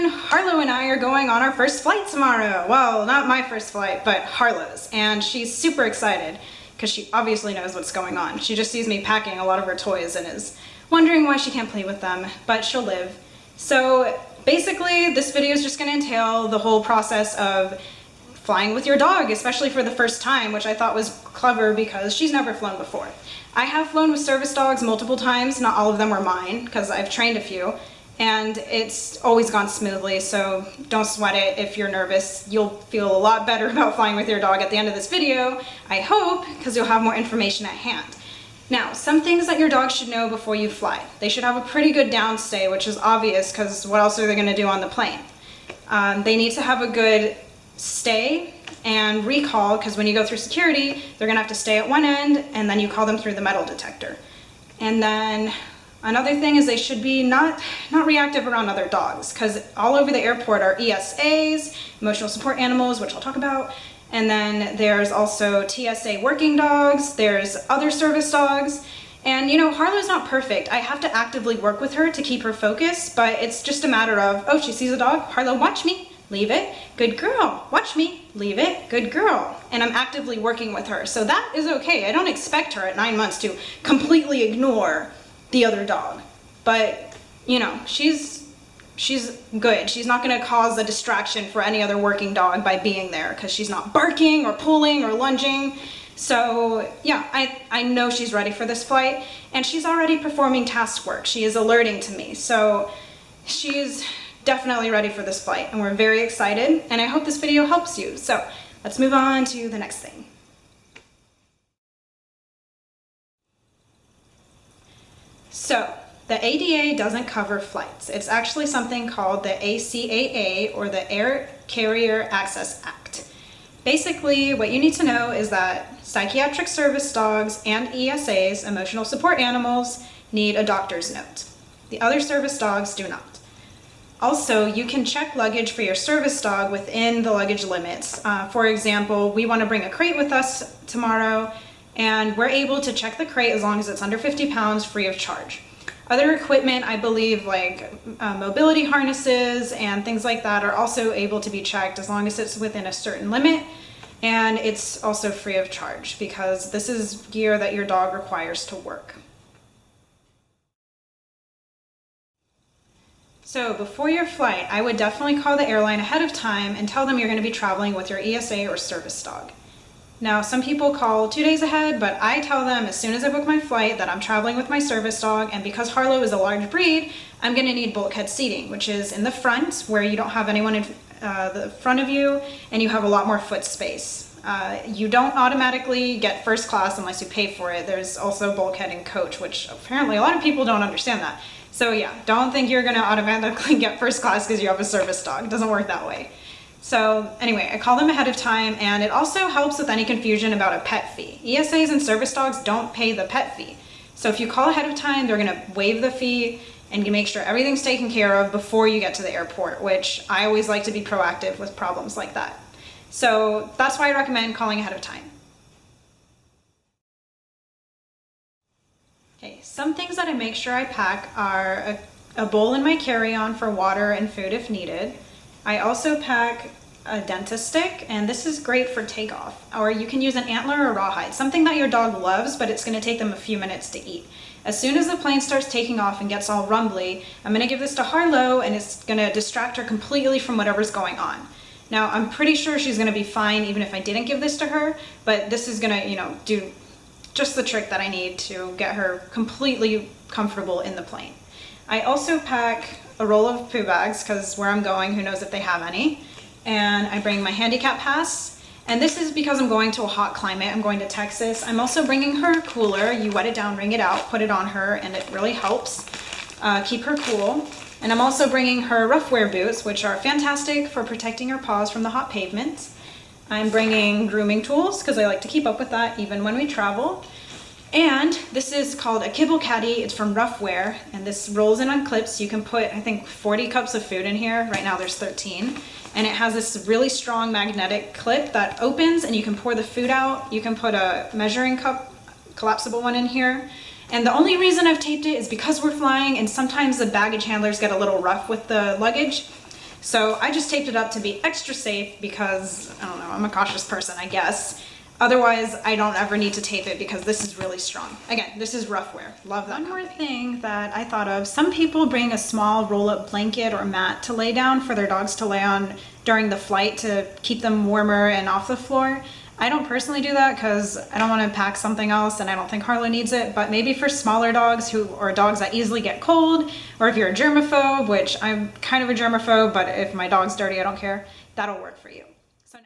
everyone! Harlow and I are going on our first flight tomorrow. Well, not my first flight, but Harlow's. And she's super excited because she obviously knows what's going on. She just sees me packing a lot of her toys and is wondering why she can't play with them, but she'll live. So basically, this video is just going to entail the whole process of flying with your dog, especially for the first time, which I thought was clever because she's never flown before. I have flown with service dogs multiple times. Not all of them were mine because I've trained a few. And it's always gone smoothly, so don't sweat it if you're nervous. You'll feel a lot better about flying with your dog at the end of this video, I hope, because you'll have more information at hand. Now, some things that your dog should know before you fly. They should have a pretty good downstay, which is obvious because what else are they going to do on the plane? They need to have a good stay and recall, because when you go through security, they're going to have to stay at one end, and then you call them through the metal detector. And then another thing is they should be not reactive around other dogs, because all over the airport are ESAs, emotional support animals, which I'll talk about, and then there's also TSA working dogs, there's other service dogs, and you know, Harlow's not perfect. I have to actively work with her to keep her focused, but it's just a matter of, oh, she sees a dog, Harlow, watch me, leave it, good girl, watch me, leave it, good girl, and I'm actively working with her, so that is okay. I don't expect her at 9 months to completely ignore the other dog, but you know, she's good. She's not going to cause a distraction for any other working dog by being there, because she's not barking or pulling or lunging. So yeah, I know she's ready for this flight, and she's already performing task work. She is alerting to me, so she's definitely ready for this flight, and we're very excited, and I hope this video helps you. So let's move on to the next thing. So, the ADA doesn't cover flights. It's actually something called the ACAA, or the Air Carrier Access Act. Basically, what you need to know is that psychiatric service dogs and ESAs, emotional support animals, need a doctor's note. The other service dogs do not. Also, you can check luggage for your service dog within the luggage limits. For example, we want to bring a crate with us tomorrow, and we're able to check the crate as long as it's under 50 pounds free of charge. Other equipment, I believe, like mobility harnesses and things like that, are also able to be checked as long as it's within a certain limit, and it's also free of charge because this is gear that your dog requires to work. So before your flight, I would definitely call the airline ahead of time and tell them you're going to be traveling with your ESA or service dog. Now, some people call 2 days ahead, but I tell them as soon as I book my flight that I'm traveling with my service dog, and because Harlow is a large breed, I'm going to need bulkhead seating, which is in the front where you don't have anyone in the front of you, and you have a lot more foot space. You don't automatically get first class unless you pay for it. There's also bulkhead and coach, which apparently a lot of people don't understand that. So yeah, don't think you're going to automatically get first class because you have a service dog. It doesn't work that way. So anyway, I call them ahead of time, and it also helps with any confusion about a pet fee. ESAs and service dogs don't pay the pet fee. So if you call ahead of time, they're gonna waive the fee and you make sure everything's taken care of before you get to the airport, which I always like to be proactive with problems like that. So that's why I recommend calling ahead of time. Okay, some things that I make sure I pack are a bowl in my carry-on for water and food if needed. I also pack a dentist stick, and this is great for takeoff. Or you can use an antler or rawhide, something that your dog loves, but it's going to take them a few minutes to eat. As soon as the plane starts taking off and gets all rumbly, I'm going to give this to Harlow, and it's going to distract her completely from whatever's going on. Now, I'm pretty sure she's going to be fine even if I didn't give this to her, but this is going to, you know, do just the trick that I need to get her completely comfortable in the plane. I also pack a roll of poo bags, because where I'm going, who knows if they have any, and I bring my handicap pass, and this is because I'm going to a hot climate. I'm going to Texas. I'm also bringing her a cooler. You wet it down, wring it out, put it on her, and it really helps keep her cool. And I'm also bringing her rough wear boots, which are fantastic for protecting her paws from the hot pavement. I'm bringing grooming tools because I like to keep up with that even when we travel. And this is called a kibble caddy. It's from Roughwear, and this rolls in on clips. You can put, I think, 40 cups of food in here. Right now there's 13. And it has this really strong magnetic clip that opens, and you can pour the food out. You can put a measuring cup, collapsible one, in here. And the only reason I've taped it is because we're flying, and sometimes the baggage handlers get a little rough with the luggage. So I just taped it up to be extra safe because, I don't know, I'm a cautious person, I guess. Otherwise, I don't ever need to tape it because this is really strong. Again, this is Roughwear. Love that. One more thing that I thought of, some people bring a small roll-up blanket or mat to lay down for their dogs to lay on during the flight to keep them warmer and off the floor. I don't personally do that because I don't want to pack something else and I don't think Harlow needs it, but maybe for smaller dogs or dogs that easily get cold, or if you're a germaphobe, which I'm kind of a germaphobe, but if my dog's dirty, I don't care, that'll work for you. So,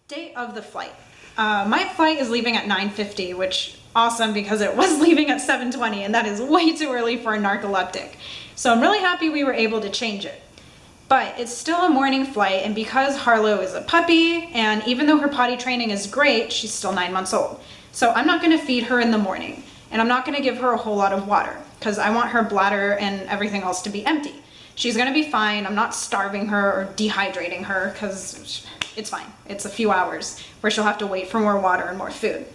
date of the flight. My flight is leaving at 9:50, which awesome because it was leaving at 7:20 and that is way too early for a narcoleptic. So I'm really happy we were able to change it. But it's still a morning flight, and because Harlow is a puppy, and even though her potty training is great, she's still 9 months old. So I'm not gonna feed her in the morning, and I'm not gonna give her a whole lot of water, because I want her bladder and everything else to be empty. She's gonna be fine. I'm not starving her or dehydrating her, because it's fine. It's a few hours where she'll have to wait for more water and more food.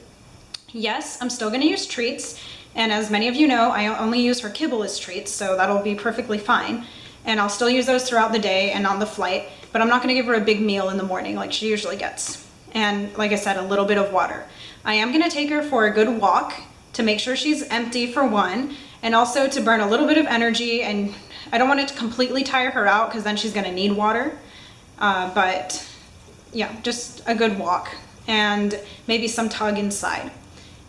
Yes, I'm still gonna use treats, and as many of you know, I only use her kibble as treats, so that'll be perfectly fine. And I'll still use those throughout the day and on the flight, but I'm not gonna give her a big meal in the morning like she usually gets. And like I said, a little bit of water. I am gonna take her for a good walk to make sure she's empty for one, and also to burn a little bit of energy, and I don't want it to completely tire her out because then she's gonna need water. But yeah, just a good walk and maybe some tug inside.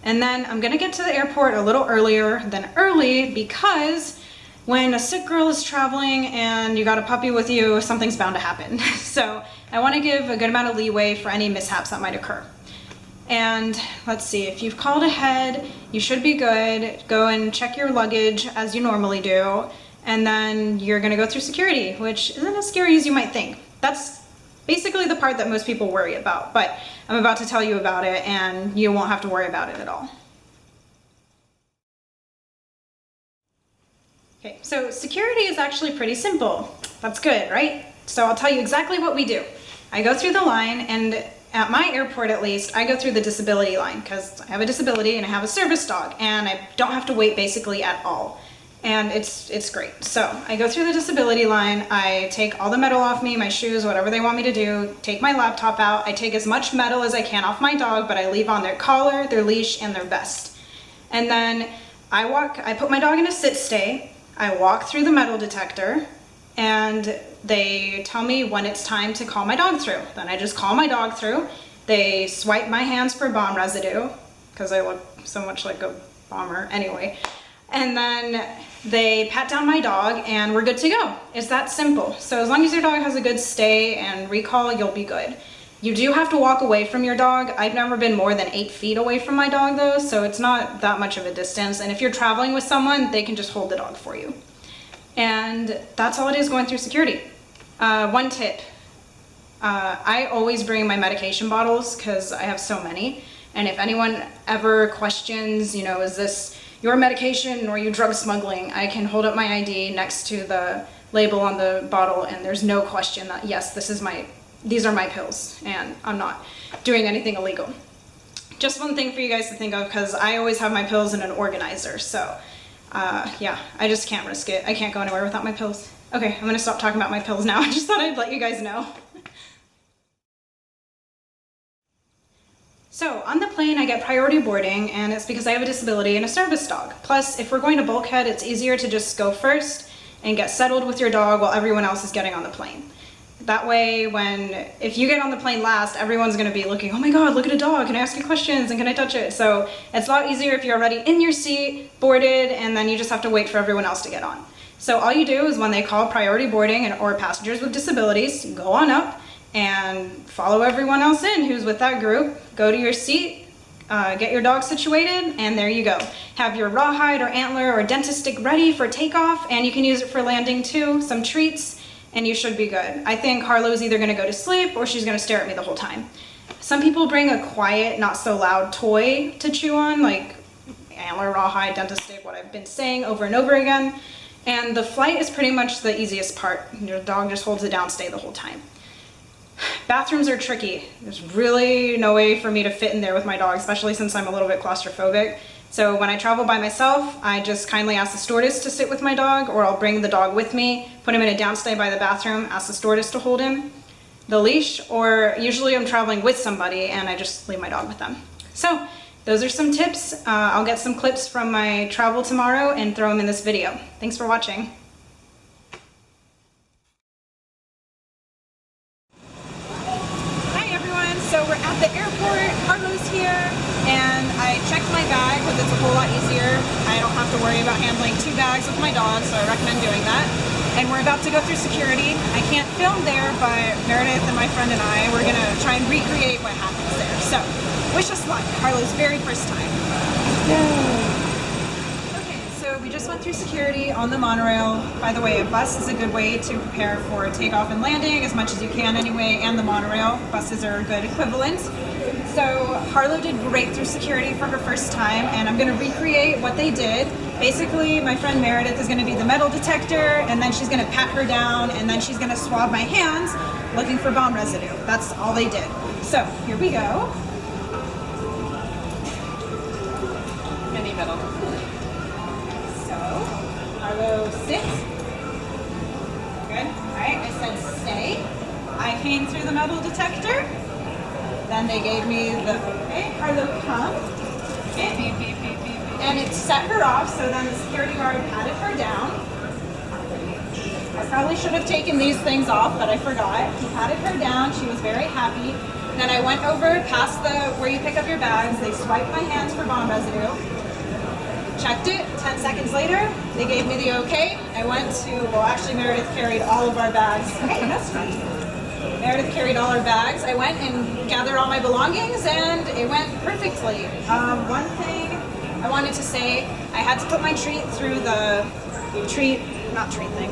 And then I'm gonna get to the airport a little earlier than early because when a sick girl is traveling and you got a puppy with you, something's bound to happen. So I want to give a good amount of leeway for any mishaps that might occur. And let's see, if you've called ahead, you should be good. Go and check your luggage as you normally do. And then you're gonna go through security, which isn't as scary as you might think. That's basically the part that most people worry about, but I'm about to tell you about it and you won't have to worry about it at all. Okay, so security is actually pretty simple. That's good, right? So I'll tell you exactly what we do. I go through the line, and at my airport at least, I go through the disability line because I have a disability and I have a service dog and I don't have to wait basically at all. And it's great. So I go through the disability line, I take all the metal off me, my shoes, whatever they want me to do, take my laptop out, I take as much metal as I can off my dog, but I leave on their collar, their leash, and their vest. And then I put my dog in a sit stay, I walk through the metal detector, and they tell me when it's time to call my dog through. Then I just call my dog through. They swipe my hands for bomb residue, because I look so much like a bomber anyway. And then they pat down my dog and we're good to go. It's that simple. So as long as your dog has a good stay and recall, you'll be good. You do have to walk away from your dog. I've never been more than 8 feet away from my dog though, so it's not that much of a distance. And if you're traveling with someone, they can just hold the dog for you. And that's all it is going through security. One tip, I always bring my medication bottles because I have so many. And if anyone ever questions, you know, is this your medication or are you drug smuggling, I can hold up my ID next to the label on the bottle and there's no question that yes, these are my pills and I'm not doing anything illegal. Just one thing for you guys to think of, because I always have my pills in an organizer, so yeah, I just can't risk it. I can't go anywhere without my pills. Okay, I'm gonna stop talking about my pills now. I just thought I'd let you guys know. So on the plane I get priority boarding, and it's because I have a disability and a service dog. Plus, if we're going to bulkhead, it's easier to just go first and get settled with your dog while everyone else is getting on the plane. That way, if you get on the plane last, everyone's gonna be looking, oh my God, look at a dog, can I ask you questions and can I touch it? So it's a lot easier if you're already in your seat, boarded, and then you just have to wait for everyone else to get on. So all you do is when they call priority boarding or passengers with disabilities, go on up and follow everyone else in who's with that group, go to your seat, get your dog situated, and there you go. Have your rawhide or antler or dentist stick ready for takeoff, and you can use it for landing too, some treats, and you should be good. I think Harlow's either gonna go to sleep or she's gonna stare at me the whole time. Some people bring a quiet, not so loud toy to chew on, like antler, rawhide, dentist stick, what I've been saying over and over again. And the flight is pretty much the easiest part. Your dog just holds it down, stay the whole time. Bathrooms are tricky. There's really no way for me to fit in there with my dog, especially since I'm a little bit claustrophobic. So when I travel by myself, I just kindly ask the stewardess to sit with my dog, or I'll bring the dog with me, put him in a downstay by the bathroom, ask the stewardess to hold him, the leash, or usually I'm traveling with somebody and I just leave my dog with them. So those are some tips. I'll get some clips from my travel tomorrow and throw them in this video. Thanks for watching. Hi everyone, so we're at the airport, Harlow's here, and I checked my bag because it's a whole lot easier. I don't have to worry about handling 2 bags with my dog, so I recommend doing that. And we're about to go through security. I can't film there, but Meredith and my friend and I, we're gonna try and recreate what happens there. So, wish us luck. Harlow's very first time. Yay! Okay, so we just went through security on the monorail. By the way, a bus is a good way to prepare for takeoff and landing, as much as you can anyway, and the monorail. Buses are a good equivalent. So Harlow did great through security for her first time, and I'm gonna recreate what they did. Basically, my friend Meredith is gonna be the metal detector, and then she's gonna pat her down, and then she's gonna swab my hands looking for bomb residue. That's all they did. So, here we go. Mini metal. So, Harlow, sit. Good, all right, I said stay. I came through the metal detector. Then they gave me the, okay, Harlow, come. Okay. Beep, beep, beep, beep, beep. And it set her off, so then the security guard patted her down. I probably should have taken these things off, but I forgot. He patted her down, she was very happy. Then I went over past where you pick up your bags, they swiped my hands for bomb residue. Checked it, 10 seconds later, they gave me the okay. I went to, well actually Meredith carried all of our bags. Hey, that's funny. Meredith carried all our bags. I went and gathered all my belongings and it went perfectly. One thing I wanted to say, I had to put my treat through the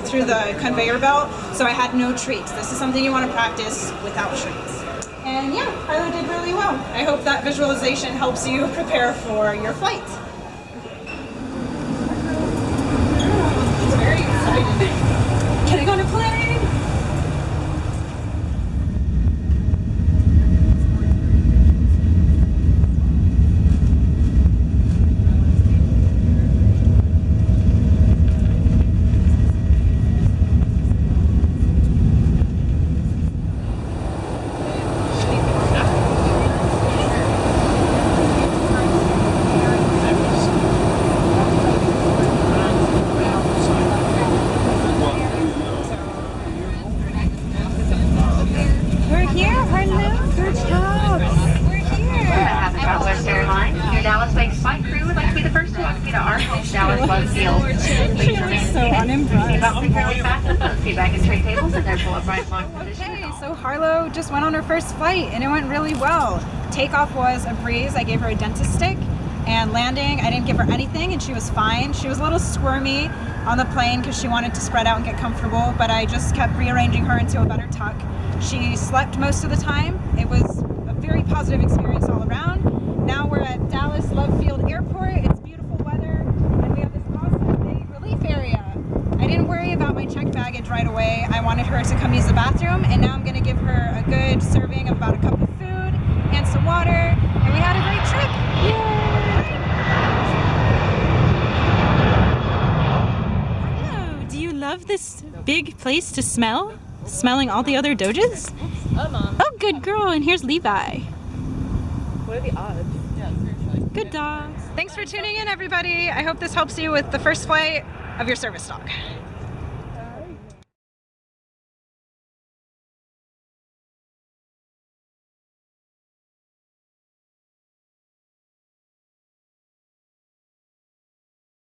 through the conveyor belt, so I had no treats. This is something you want to practice without treats. And yeah, Harlow did really well. I hope that visualization helps you prepare for your flight. It's very exciting. Getting on a plane! Okay, so Harlow just went on her first flight and it went really well. Takeoff was a breeze. I gave her a dentist stick, and landing I didn't give her anything and she was fine. She was a little squirmy on the plane because she wanted to spread out and get comfortable, but I just kept rearranging her into a better tuck. She slept most of the time. It was a very positive experience all around. Now we're at Dallas Love Field Airport. It's beautiful weather and we have this awesome big relief area. I didn't worry about my checked baggage right away. I wanted her to come use the bathroom, and now I'm going to give her a good serving of about a cup of food and some water, and we had a great trip. Yay! Hello, do you love this big place to smell? Smelling all the other Doges? Oh, good girl, and here's Levi. What are the odds? Yeah, seriously. Good dogs. Thanks for tuning in, everybody. I hope this helps you with the first flight of your service dog.